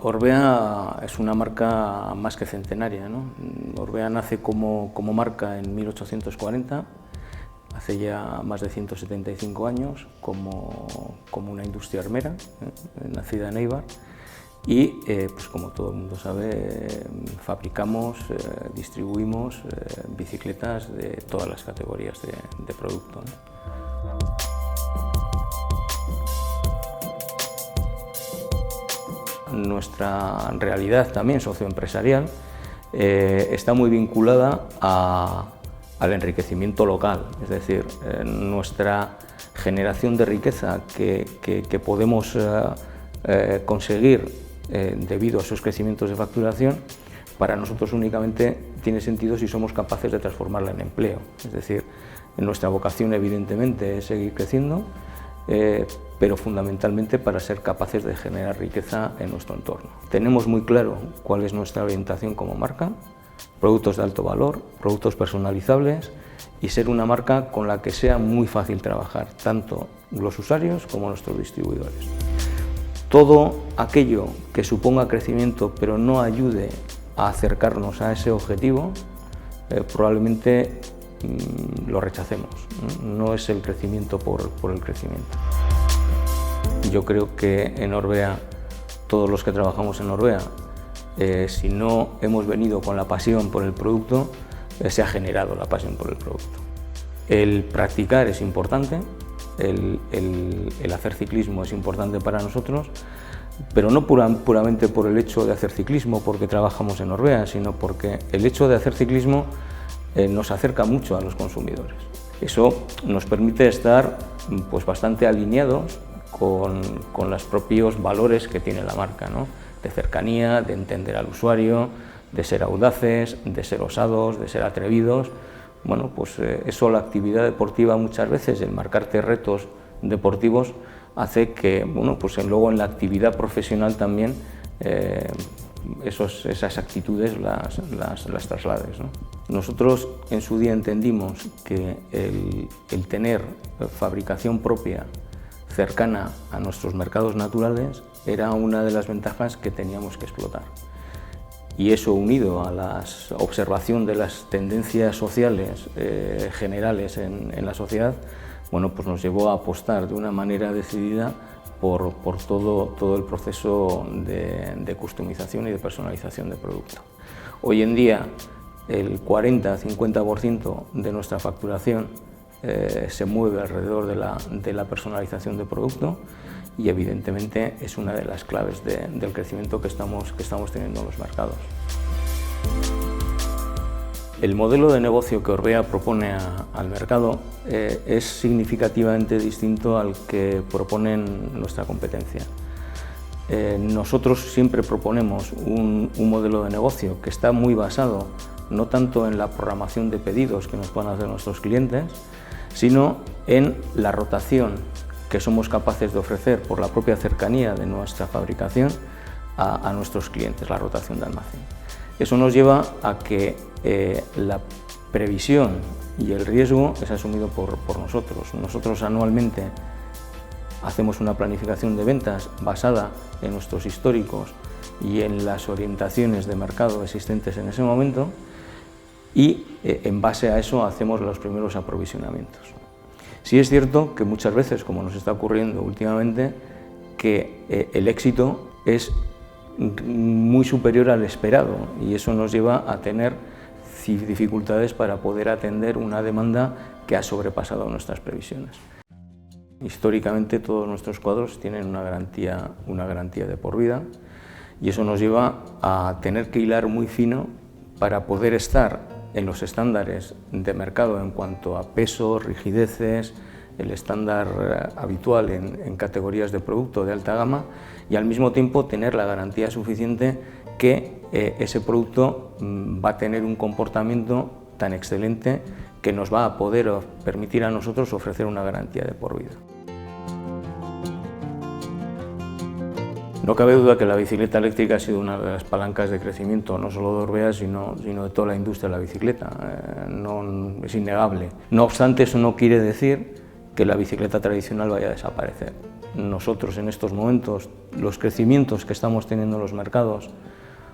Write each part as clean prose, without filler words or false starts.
Orbea es una marca más que centenaria, ¿no? Orbea nace como marca en 1840, hace ya más de 175 años, como una industria armera, nacida en Eibar, y pues como todo el mundo sabe, fabricamos, distribuimos bicicletas de todas las categorías de producto, ¿no? Nuestra realidad también socioempresarial está muy vinculada al enriquecimiento local, es decir, nuestra generación de riqueza que podemos conseguir debido a esos crecimientos de facturación, para nosotros únicamente tiene sentido si somos capaces de transformarla en empleo. Es decir, nuestra vocación evidentemente es seguir creciendo, pero fundamentalmente para ser capaces de generar riqueza en nuestro entorno. Tenemos muy claro cuál es nuestra orientación como marca: productos de alto valor, productos personalizables y ser una marca con la que sea muy fácil trabajar, tanto los usuarios como nuestros distribuidores. Todo aquello que suponga crecimiento pero no ayude a acercarnos a ese objetivo, probablemente lo rechacemos. No es el crecimiento por el crecimiento. Yo creo que en Orbea, todos los que trabajamos en Orbea, si no hemos venido con la pasión por el producto, se ha generado la pasión por el producto. El practicar es importante, el hacer ciclismo es importante para nosotros, pero no puramente por el hecho de hacer ciclismo, porque trabajamos en Orbea, sino porque el hecho de hacer ciclismo nos acerca mucho a los consumidores. Eso nos permite estar pues bastante alineados con los propios valores que tiene la marca, ¿no? De cercanía, de entender al usuario, de ser audaces, de ser osados, de ser atrevidos. Bueno, pues eso, la actividad deportiva muchas veces, el marcarte retos deportivos, hace que, bueno, pues luego en la actividad profesional también esas actitudes las traslades, ¿no? Nosotros en su día entendimos que el tener fabricación propia cercana a nuestros mercados naturales era una de las ventajas que teníamos que explotar. Y eso, unido a la observación de las tendencias sociales generales en la sociedad, bueno, pues nos llevó a apostar de una manera decidida por todo el proceso de customización y de personalización de producto. Hoy en día el 40-50% de nuestra facturación se mueve alrededor de la personalización de producto, y evidentemente es una de las claves del crecimiento que estamos teniendo en los mercados. El modelo de negocio que Orbea propone al mercado es significativamente distinto al que proponen nuestra competencia. Nosotros siempre proponemos un modelo de negocio que está muy basado no tanto en la programación de pedidos que nos puedan hacer nuestros clientes, sino en la rotación que somos capaces de ofrecer por la propia cercanía de nuestra fabricación a nuestros clientes, la rotación de almacén. Eso nos lleva a que la previsión y el riesgo es asumido por nosotros. Nosotros anualmente hacemos una planificación de ventas basada en nuestros históricos y en las orientaciones de mercado existentes en ese momento, y en base a eso hacemos los primeros aprovisionamientos. Sí es cierto que muchas veces, como nos está ocurriendo últimamente, que el éxito es muy superior al esperado, y eso nos lleva a tener dificultades para poder atender una demanda que ha sobrepasado nuestras previsiones. Históricamente todos nuestros cuadros tienen una garantía de por vida, y eso nos lleva a tener que hilar muy fino para poder estar en los estándares de mercado en cuanto a peso, rigideces, el estándar habitual en categorías de producto de alta gama, y al mismo tiempo tener la garantía suficiente que ese producto va a tener un comportamiento tan excelente que nos va a poder permitir a nosotros ofrecer una garantía de por vida. No cabe duda que la bicicleta eléctrica ha sido una de las palancas de crecimiento, no solo de Orbea, sino de toda la industria de la bicicleta. Es innegable. No obstante, eso no quiere decir que la bicicleta tradicional vaya a desaparecer. nosotros en estos momentos, los crecimientos que estamos teniendo en los mercados,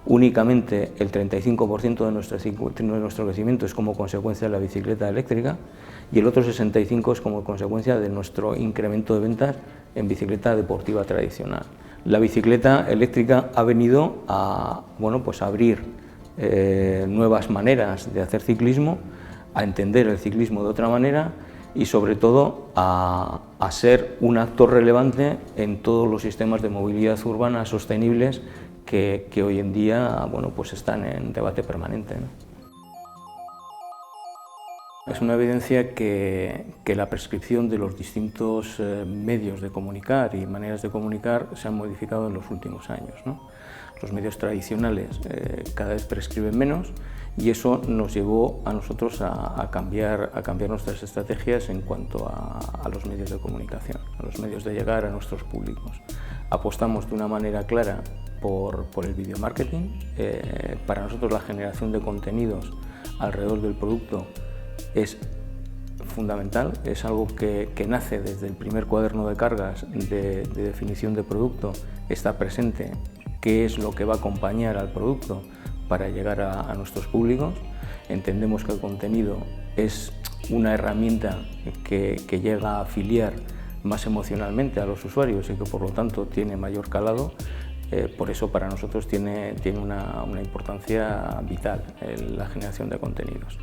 únicamente el 35% de nuestro crecimiento es como consecuencia de la bicicleta eléctrica y el otro 65% es como consecuencia de nuestro incremento de ventas en bicicleta deportiva tradicional. La bicicleta eléctrica ha venido a, bueno, pues a abrir nuevas maneras de hacer ciclismo, a entender el ciclismo de otra manera y sobre todo a ser un actor relevante en todos los sistemas de movilidad urbana sostenibles que hoy en día, bueno, pues están en debate permanente, ¿no? Es una evidencia que la prescripción de los distintos medios de comunicar y maneras de comunicar se han modificado en los últimos años, ¿no? Los medios tradicionales cada vez prescriben menos y eso nos llevó a nosotros a cambiar nuestras estrategias en cuanto a los medios de comunicación, a los medios de llegar a nuestros públicos. Apostamos de una manera clara por el video marketing. Para nosotros la generación de contenidos alrededor del producto es fundamental, es algo que nace desde el primer cuaderno de cargas de definición de producto, está presente qué es lo que va a acompañar al producto para llegar a nuestros públicos. Entendemos que el contenido es una herramienta que llega a afiliar más emocionalmente a los usuarios y que por lo tanto tiene mayor calado. Por eso para nosotros tiene una importancia vital la generación de contenidos.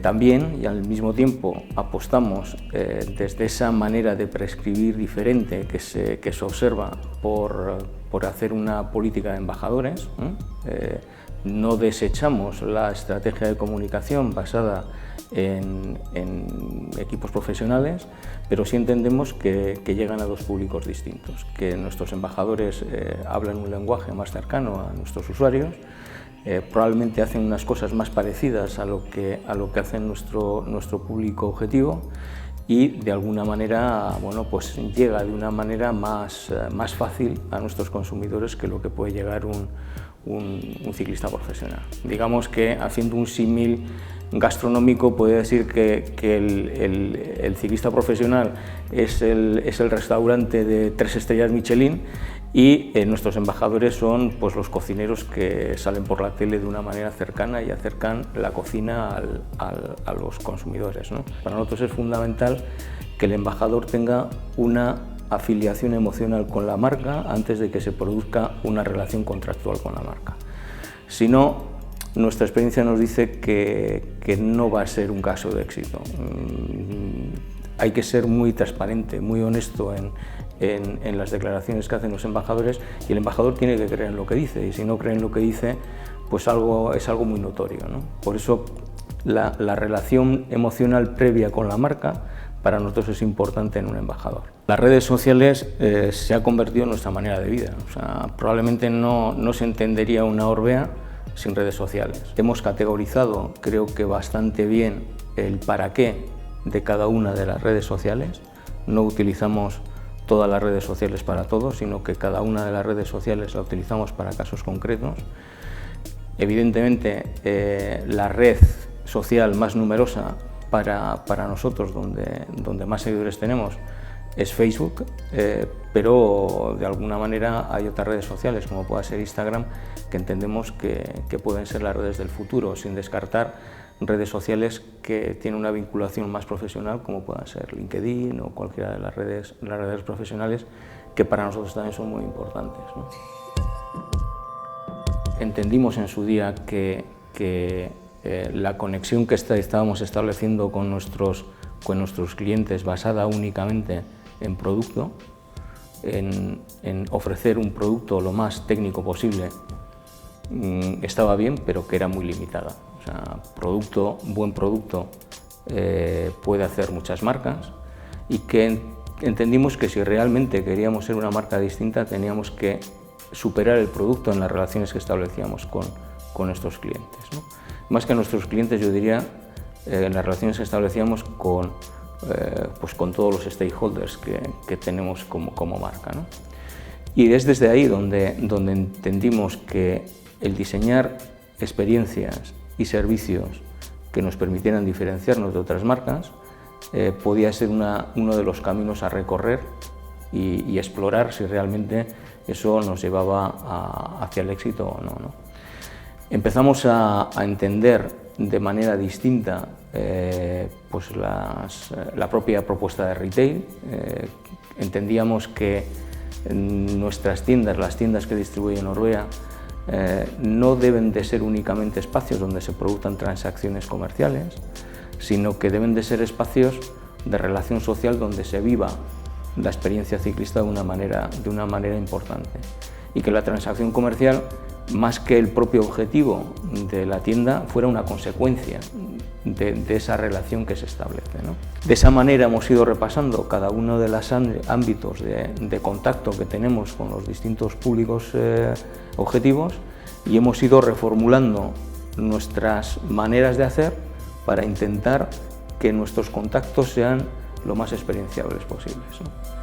También y al mismo tiempo apostamos desde esa manera de prescribir diferente que se observa por hacer una política de embajadores. No desechamos la estrategia de comunicación basada en equipos profesionales, pero sí entendemos que llegan a dos públicos distintos, que nuestros embajadores hablan un lenguaje más cercano a nuestros usuarios, probablemente hacen unas cosas más parecidas a lo que hace nuestro público objetivo y de alguna manera, bueno, pues llega de una manera más fácil a nuestros consumidores que lo que puede llegar un ciclista profesional. Digamos que haciendo un símil gastronómico puede decir que el ciclista profesional es el restaurante de 3 estrellas Michelin y nuestros embajadores son pues los cocineros que salen por la tele de una manera cercana y acercan la cocina a los consumidores, ¿no? Para nosotros es fundamental que el embajador tenga una afiliación emocional con la marca antes de que se produzca una relación contractual con la marca. Si no, nuestra experiencia nos dice que no va a ser un caso de éxito. Hay que ser muy transparente, muy honesto en las declaraciones que hacen los embajadores y el embajador tiene que creer en lo que dice y si no cree en lo que dice, pues es algo muy notorio, ¿no? Por eso la relación emocional previa con la marca para nosotros es importante en un embajador. Las redes sociales se ha convertido en nuestra manera de vida. O sea, probablemente no se entendería una Orbea sin redes sociales. Hemos categorizado, creo que bastante bien, el para qué de cada una de las redes sociales. No utilizamos todas las redes sociales para todo, sino que cada una de las redes sociales la utilizamos para casos concretos. Evidentemente, la red social más numerosa para nosotros, donde más seguidores tenemos, es Facebook, pero de alguna manera hay otras redes sociales, como pueda ser Instagram, que entendemos que pueden ser las redes del futuro, sin descartar redes sociales que tienen una vinculación más profesional, como puedan ser LinkedIn o cualquiera de las redes profesionales, que para nosotros también son muy importantes, ¿no? Entendimos en su día que la conexión que estábamos estableciendo con nuestros clientes basada únicamente en producto, en ofrecer un producto lo más técnico posible, estaba bien, pero que era muy limitada. O sea, buen producto puede hacer muchas marcas y que entendimos que si realmente queríamos ser una marca distinta teníamos que superar el producto en las relaciones que establecíamos con nuestros clientes, ¿no? Más que nuestros clientes, yo diría, en las relaciones que establecíamos con todos los stakeholders que tenemos como marca, ¿no? Y es desde ahí donde entendimos que el diseñar experiencias y servicios que nos permitieran diferenciarnos de otras marcas podía ser uno de los caminos a recorrer y explorar si realmente eso nos llevaba hacia el éxito o no, ¿no? Empezamos a entender de manera distinta pues la propia propuesta de retail. Entendíamos que nuestras tiendas, las tiendas que distribuye Orbea, no deben de ser únicamente espacios donde se produzcan transacciones comerciales, sino que deben de ser espacios de relación social donde se viva la experiencia ciclista de una manera importante, y que la transacción comercial, más que el propio objetivo de la tienda, fuera una consecuencia de esa relación que se establece, ¿no? De esa manera hemos ido repasando cada uno de los ámbitos de contacto que tenemos con los distintos públicos objetivos, y hemos ido reformulando nuestras maneras de hacer para intentar que nuestros contactos sean lo más experienciables posibles, ¿no?